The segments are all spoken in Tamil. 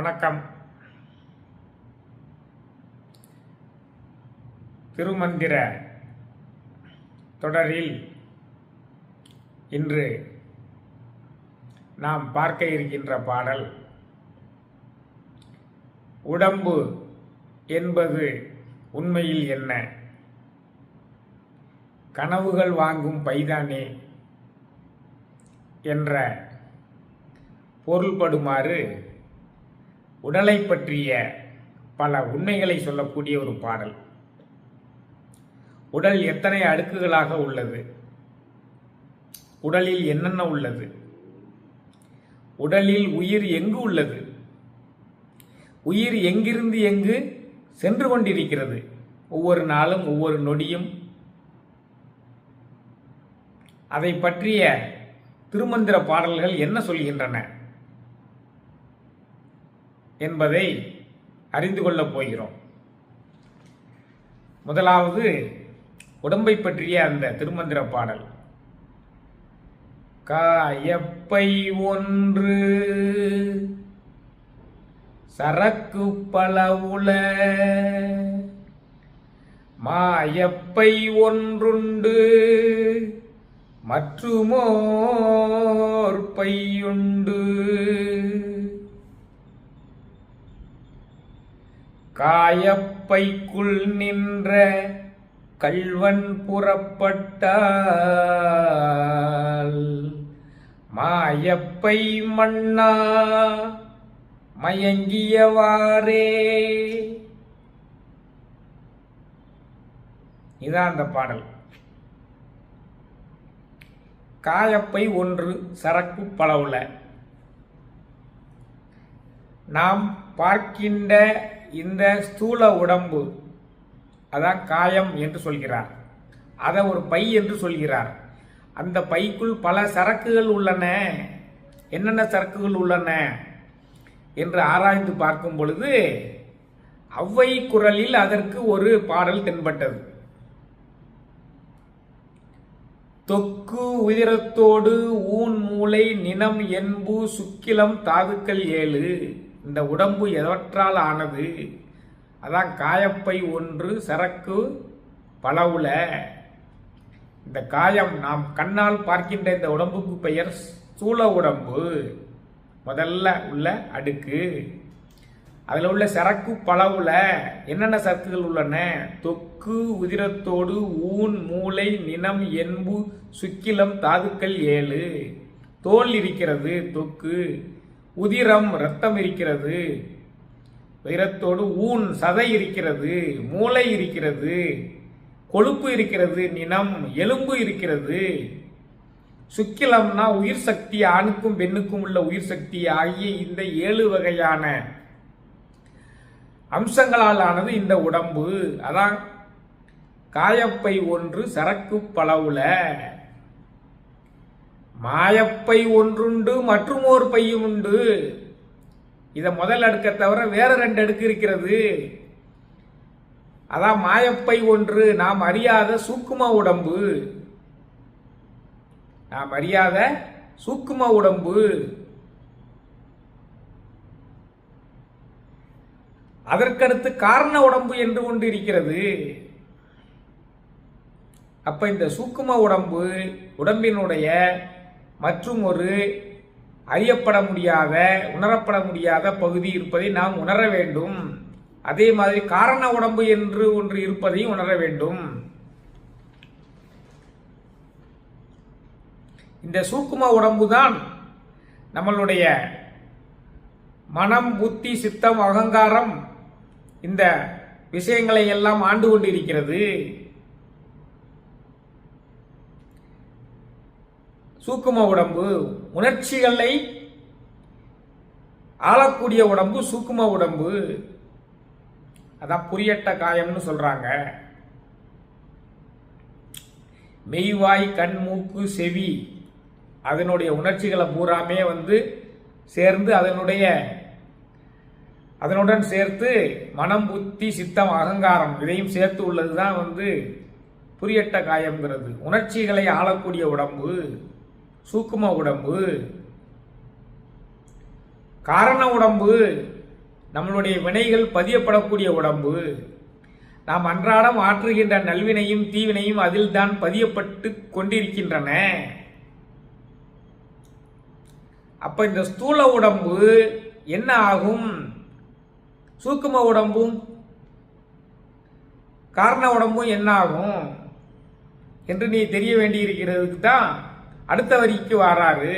வணக்கம். திருமந்திர தொடரில் இன்று நாம் பார்க்க இருக்கின்ற பாடல், உடம்பு என்பது உண்மையில் என்ன? கனவுகள் வாங்கும் பைதானே என்ற பொருள்படுமாறு உடலை பற்றிய பல உண்மைகளை சொல்லக்கூடிய ஒரு பாடல். உடல் எத்தனை அடுக்குகளாக உள்ளது? உடலில் என்னென்ன உள்ளது? உடலில் உயிர் எங்கு உள்ளது? உயிர் எங்கிருந்து எங்கு சென்று கொண்டிருக்கிறது? ஒவ்வொரு நாளும் ஒவ்வொரு நொடியும் அதை பற்றிய திருமந்திர பாடல்கள் என்ன சொல்கின்றன என்பதை அறிந்து கொள்ளப் போகிறோம். முதலாவது உடம்பை பற்றிய அந்த திருமந்திர பாடல். காயப்பை ஒன்று சரக்கு பலவுல, மாயப்பை ஒன்றுண்டு மற்றுமோர் பையுண்டு. காயப்பைக்குள் நின்ற கள்வன் புறப்பட்டால், மாயப்பை மண்ணா மயங்கியவாறே. இதான் அந்த பாடல். காயப்பை ஒன்று சரக்கு பலவுல. நாம் பார்க்கின்ற இந்த ஸ்தூல உடம்பு, அதான் காயம் என்று சொல்கிறார். அதை ஒரு பை என்று சொல்கிறார். அந்த பைக்குள் பல சரக்குகள் உள்ளன. என்னென்ன சரக்குகள் உள்ளன என்று ஆராய்ந்து பார்க்கும் பொழுது ஔவை குரலில் அதற்கு ஒரு பாடல் தென்பட்டது. தொக்கு உதிரத்தோடு ஊன் மூளை நினம் என்பு சுக்கிலம் தாதுக்கள் 7. இந்த உடம்பு எவற்றால் ஆனது? அதான் காயப்பை ஒன்று சரக்கு பலவுல. இந்த காயம், நாம் கண்ணால் பார்க்கின்ற இந்த உடம்புக்கு பெயர் ஸ்தூல உடம்பு. முதல்ல உள்ள அடுக்கு, அதில் உள்ள சரக்கு பலவுல என்னென்ன சரக்குகள் உள்ளன? தொக்கு உதிரத்தோடு ஊன் மூளை நினம் என்பு சுக்கிலம் தாதுக்கள் 7. தோல் இருக்கிறது, தொக்கு. உதிரம் இரத்தம் இருக்கிறது, உதிரத்தோடு ஊன் சதை இருக்கிறது, மூளை இருக்கிறது, கொழுப்பு இருக்கிறது, நினம் எலும்பு இருக்கிறது. சுக்கிலம்னா உயிர் சக்தி, ஆணுக்கும் பெண்ணுக்கும் உள்ள உயிர் சக்தி ஆகிய இந்த 7 வகையான அம்சங்களால் ஆனது இந்த உடம்பு. அதான் காயப்பை ஒன்று சரக்கு பலவுல, மாயப்பை ஒன்றுண்டு மற்றும் ஒரு பையும் உண்டு. இத முதல் அடுக்க தவிர வேற 2 அடுக்கு இருக்கிறது. அதான் மாயப்பை ஒன்று நாம் அறியாத சூக்கும உடம்பு. நாம் அறியாத சூக்கும உடம்பு. அதற்கடுத்து காரண உடம்பு என்று ஒன்று இருக்கிறது. அப்ப இந்த சூக்கும உடம்பு, உடம்பினுடைய மற்றும் ஒரு அறியப்பட முடியாத, உணரப்பட முடியாத பகுதி இருப்பதை நாம் உணர வேண்டும். அதே மாதிரி காரண உடம்பு என்று ஒன்று இருப்பதையும் உணர வேண்டும். இந்த சூக்கும உடம்பு தான் நம்மளுடைய மனம், புத்தி, சித்தம், அகங்காரம் இந்த விஷயங்களை எல்லாம் ஆண்டு கொண்டிருக்கிறது. சூக்கும உடம்பு உணர்ச்சிகளை ஆளக்கூடிய உடம்பு சூக்கும உடம்பு. அதான் புரியட்ட காயம்னு சொல்றாங்க. மெய்வாய் கண் மூக்கு செவி அதனுடைய உணர்ச்சிகளை பூராமே சேர்ந்து அதனுடன் சேர்த்து மனம், புத்தி, சித்தம், அகங்காரம் இதையும் சேர்த்து உள்ளதுதான் புரியட்ட காயம்ங்கிறது. உணர்ச்சிகளை ஆளக்கூடிய உடம்பு சூக்கும உடம்பு. காரண உடம்பு நம்மளுடைய வினைகள் பதியப்படக்கூடிய உடம்பு. நாம் அன்றாடம் ஆற்றுகின்ற நல்வினையும் தீவினையும் அதில் தான் பதியப்பட்டு கொண்டிருக்கின்றன. அப்ப இந்த ஸ்தூல உடம்பு என்ன ஆகும்? சூக்கும உடம்பும் காரண உடம்பும் என்ன ஆகும் என்று நீ தெரிய வேண்டியிருக்கிறதுக்கு தான் அடுத்த வரிக்கு வராரு.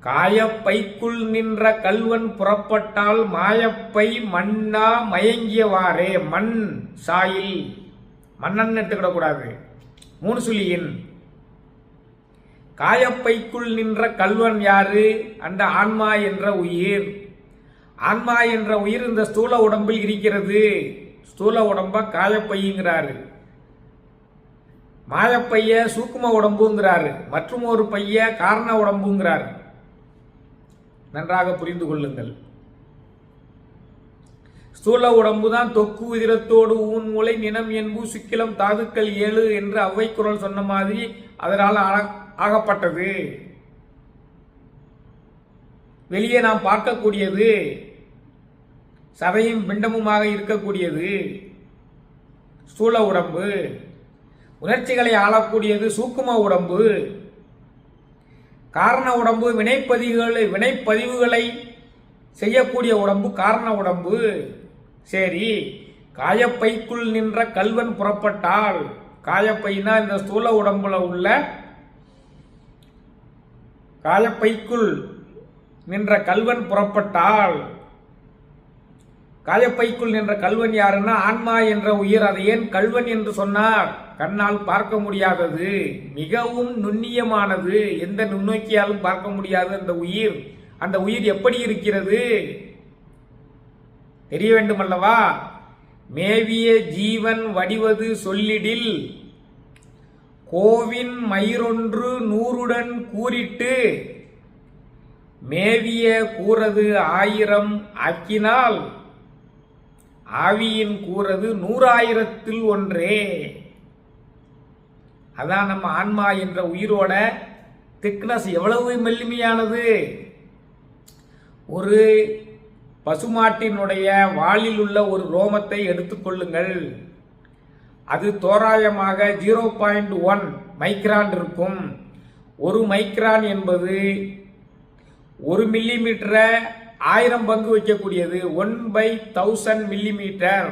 காயப்பைக்குள் நின்ற கல்வன் புறப்பட்டால் மாயப்பை மண்ணா மயங்கியவாறே. மண் சாயில், மண்ணன் எடுத்துக்கிடக்கூடாது, 3 சுழியின். காயப்பைக்குள் நின்ற கல்வன் யாரு? அந்த ஆன்மா என்ற உயிர். ஆன்மா என்ற உயிர் இந்த ஸ்தூல உடம்பில் இருக்கிறது. ஸ்தூல உடம்ப காயப்பைங்கிறாரு, மாயப்பைய சூக்கும உடம்புங்கிறாரு, மற்றும் ஒரு பைய காரண உடம்புங்கிறாரு. நன்றாக புரிந்து கொள்ளுங்கள். ஸ்தூல உடம்பு தான் தொக்கு உதிரத்தோடு ஊன் மூளை நினம் என்பு சுக்கிலம் தாதுக்கள் 7 என்று அவ்வை குரல் சொன்ன மாதிரி அதனால் ஆகப்பட்டது. வெளியே நாம் பார்க்கக்கூடியது சதையும் பிண்டமுமாக இருக்கக்கூடியது ஸ்தூல உடம்பு. உணர்ச்சிகளை ஆளக்கூடியது சூக்கும உடம்பு. காரண உடம்பு வினைப்பதிவுகளை செய்யக்கூடிய உடம்பு காரண உடம்பு. சரி, காயப்பைக்குள் நின்ற கல்வன் புறப்பட்டால், காயப்பைனா இந்த ஸ்தூல உடம்புல உள்ள காயப்பைக்குள் நின்ற கல்வன் புறப்பட்டால், காயப்பைக்குள் நின்ற கல்வன் யாருன்னா ஆன்மா என்ற உயிர். அதை ஏன் கல்வன் என்று சொன்னார்? கண்ணால் பார்க்க முடியாதது, மிகவும் நுண்ணியமானது, எந்த நுண்ணோக்கியாலும் பார்க்க முடியாத அந்த உயிர். அந்த உயிர் எப்படி இருக்கிறது தெரிய வேண்டும் அல்லவா? மேவிய ஜீவன் வடிவது சொல்லிடில் கோவின் மயிரொன்று 100உடன் கூறிட்டு மேவிய கூறது 1000 ஆக்கினால் ஆவியின் கூறது 100,000ல் ஒன்றே. அதான் நம்ம ஆன்மா என்ற உயிரோட திக்னஸ் எவ்வளவு மெல்லிமையானது. ஒரு பசுமாட்டினுடைய வாலில் உள்ள ஒரு ரோமத்தை எடுத்துக்கொள்ளுங்கள். அது தோராயமாக 0.1 மைக்ரான் இருக்கும். 1 மைக்ரான் என்பது 1 மில்லிமீட்டரை 1000 பங்கு வைக்கக்கூடியது. 1/1000 மில்லிமீட்டர்.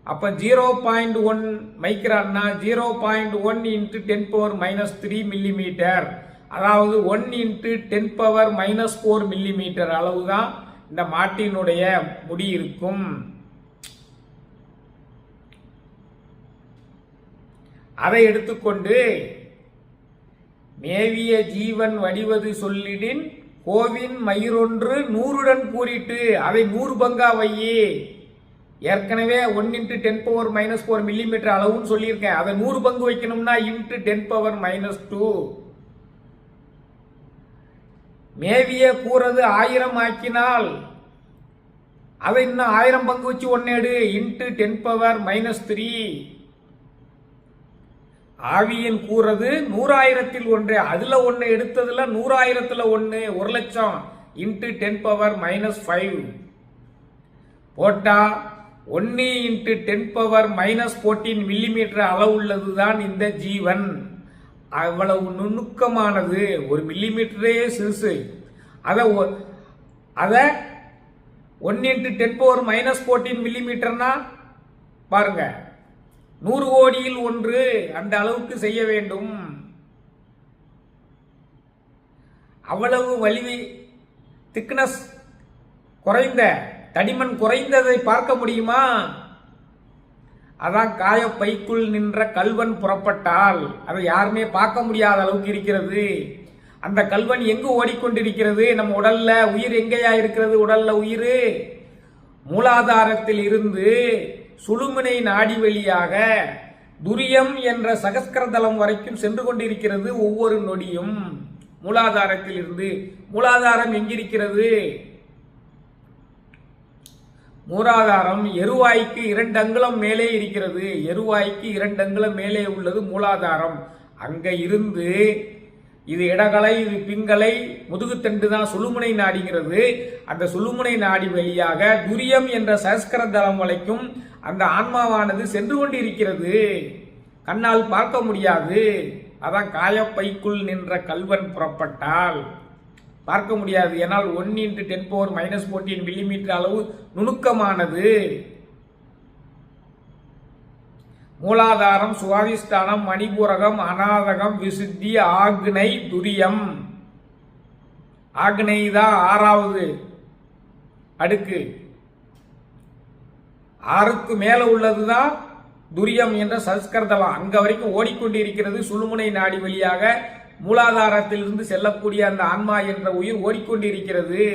அப்ப 0.1 மைக்ரான்னா 0.1 × 10⁻³ மில்லிமீட்டர். அதாவது 1 × 10⁻⁴ மில்லிமீட்டர் அளவுதான் இந்த மாட்டினுடைய முடி இருக்கும். அதை எடுத்துக்கொண்டு மேவிய ஜீவன் வடிவது சொல்லிடின் கோவின் மயிரொன்று 100உடன் கூறிட்டு அதை 100 பங்கா வையே. ஏற்கனவே 1 × 10⁻⁴ மில்லிமீட்டர் அளவுன்னு சொல்லியிருக்கேன். அதை 100 பங்கு வைக்கணும்னா × 10⁻². மேவிய கூறது 1000 ஆக்கினால் அதை இன்னும் 1000 பங்கு வச்சு 1 எடு × 10⁻³ ஆவியின் கூறது 100,000ல் ஒன்று. அதுல 1 எடுத்ததுல 100,000ல் 1, 1,00,000 × 10⁻⁵ போட்டா 1 × 10⁻⁻14 மில்லிமீட்டர் அளவுள்ளதுதான் இந்த ஜீவன். அவ்வளவு நுணுக்கமானது. 1 மில்லிமீட்டரே சிறுசு. அதை 1 × 10⁻⁴ மில்லிமீட்டர்னா பாருங்க, 100 கோடியில் 1 அந்த அளவுக்கு செய்ய வேண்டும். அவ்வளவு வலிமை, திக்னஸ் குறைந்த, தடிமன் குறைந்ததை பார்க்க முடியுமா? அதான் காயப்பைக்குள் நின்ற கல்வன் புறப்பட்டால் அதை யாருமே பார்க்க முடியாத அளவுக்கு இருக்கிறது. அந்த கல்வன் எங்கு ஓடிக்கொண்டிருக்கிறது? நம்ம உடல்ல. உயிர் எங்கேயா இருக்கிறது? உடல்ல உயிர் மூலாதாரத்தில் இருந்து சுழுமுனை நாடி வழியாக துரியம் என்ற சகஸ்கரதலம் வரைக்கும் சென்று கொண்டிருக்கிறது ஒவ்வொரு நொடியும். மூலாதாரத்தில் இருந்து. மூலாதாரம் எங்கிருக்கிறது? மூலாதாரம் எருவாய்க்கு 2 அங்குலம் மேலே இருக்கிறது. எருவாய்க்கு 2 அங்குலம் மேலே உள்ளது மூலாதாரம். அங்க இருந்து இது இடகலை, இது பிங்கலை, முதுகுத்தண்டு தான் சுழுமுனை நாடிங்கிறது. அந்த சுழுமுனை நாடி வழியாக துரியம் என்ற சஸ்கர தலம் வரைக்கும் அந்த ஆன்மாவானது சென்று கொண்டிருக்கிறது. கண்ணால் பார்க்க முடியாது. அதான் காயப்பைக்குள் நின்ற கல்வன் புறப்பட்டால் பார்க்க முடியாது. ஏனால் 1 × 10⁻14 மில்லிமீட்டர் அளவு நுணுக்கமானது. மூலாதாரம், சுவாதிஷ்டானம், மணிபூரகம், அநாதகம், விசுத்தி, ஆக்னை, துரியம். ஆக்னை தான் 6வது அடுக்கு. 6க்கு மேல உள்ளதுதான் துரியம் என்ற சஸ்கர்தலம். அங்க வரைக்கும் ஓடிக்கொண்டிருக்கிறது. சுழுமுனை நாடி வழியாக மூலாதாரத்திலிருந்து செல்லக்கூடிய அந்த ஆன்மா என்ற உயிர் ஓடிக்கொண்டிருக்கிறது.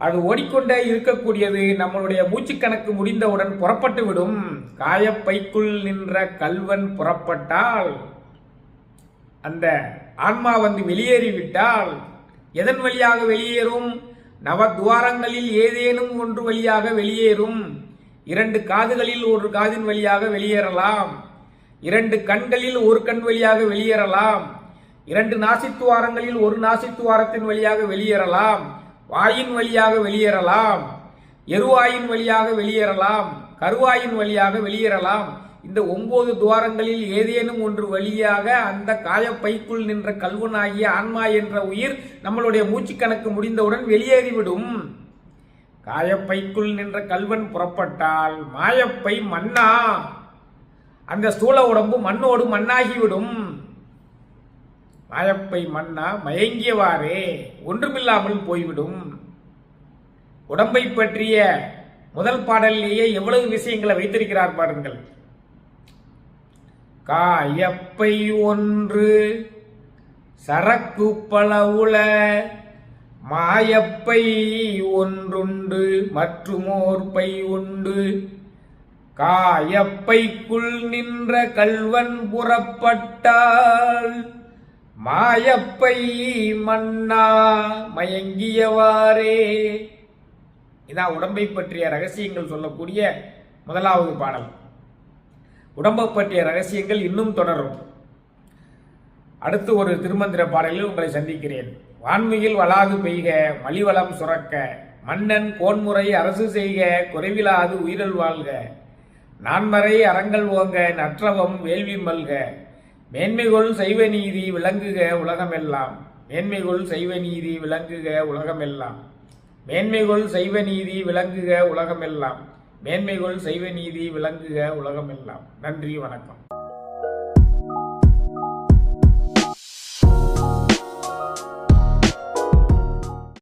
அது ஓடிக்கொண்டே இருக்கக்கூடியது. நம்மளுடைய மூச்சு கணக்கு முடிந்தவுடன் புறப்பட்டு விடும். காயப்பைக்குள் நின்ற கல்வன் புறப்பட்டால், அந்த ஆன்மா வந்து வெளியேறிவிட்டால் எதன் வழியாக வெளியேறும்? நவதுவாரங்களில் ஏதேனும் ஒன்று வழியாக வெளியேறும். 2 காதுகளில் ஒரு காதின் வழியாக வெளியேறலாம். 2 கண்களில் ஒரு கண் வழியாக வெளியேறலாம். 2 நாசித்துவாரங்களில் ஒரு நாசித்துவாரத்தின் வழியாக வெளியேறலாம். வாயின் வழியாக வெளியேறலாம். எருவாயின் வழியாக வெளியேறலாம். கருவாயின் வழியாக வெளியேறலாம். இந்த 9 துவாரங்களில் ஏதேனும் ஒன்று வழியாக அந்த காயப்பைக்குள் நின்ற கல்வனாகிய ஆன்மா என்ற உயிர் நம்மளுடைய மூச்சு கணக்கு முடிந்தவுடன் வெளியேறிவிடும். காயப்பைக்குள் நின்ற கல்வன் புறப்பட்டால் மாயப்பை மண்ணா, அந்த ஸ்தூல உடம்பு மண்ணோடு மண்ணாகிவிடும். மாயப்பை மண்ணா மயங்கியவாறே ஒன்றுமில்லாமல் போய்விடும். உடம்பை பற்றிய முதல் பாடலிலேயே எவ்வளவு விஷயங்களை வைத்திருக்கிறார் பாருங்கள். காயப்பை ஒன்று சரக்கு பலவுள, மாயப்பை ஒன்றுண்டு மற்றுமோர் பை உண்டு. காயப்பைக்குள் நின்ற கல்வன் புறப்பட்டால் மாயப்பை மண்ணா மயங்கியவாறே. இதான் உடம்பை பற்றிய ரகசியங்கள் சொல்லக்கூடிய முதலாவது பாடல். உடம்பை பற்றிய ரகசியங்கள் இன்னும் தொடரும். அடுத்து ஒரு திருமந்திர பாடலில் உங்களை சந்திக்கிறேன். வான்மையில் வளாது பெய்க, மலிவளம் சுரக்க, மன்னன் கோன்முறை அரசு செய்க, குறைவிலாது உயிரல் வாழ்க. நான்மறை அறங்கள் ஓங்க, நற்றவம் வேள்வி மல்க. மேன்மைகொள் சைவ நீதி விளங்குக உலகமெல்லாம். மேன்மைகொள் சைவ நீதி விளங்குக உலகமெல்லாம். மேன்மைகொள் சைவ நீதி விளங்குக உலகமெல்லாம். மேன்மைகொள் சைவ நீதி விளங்குக உலகமெல்லாம். நன்றி, வணக்கம்.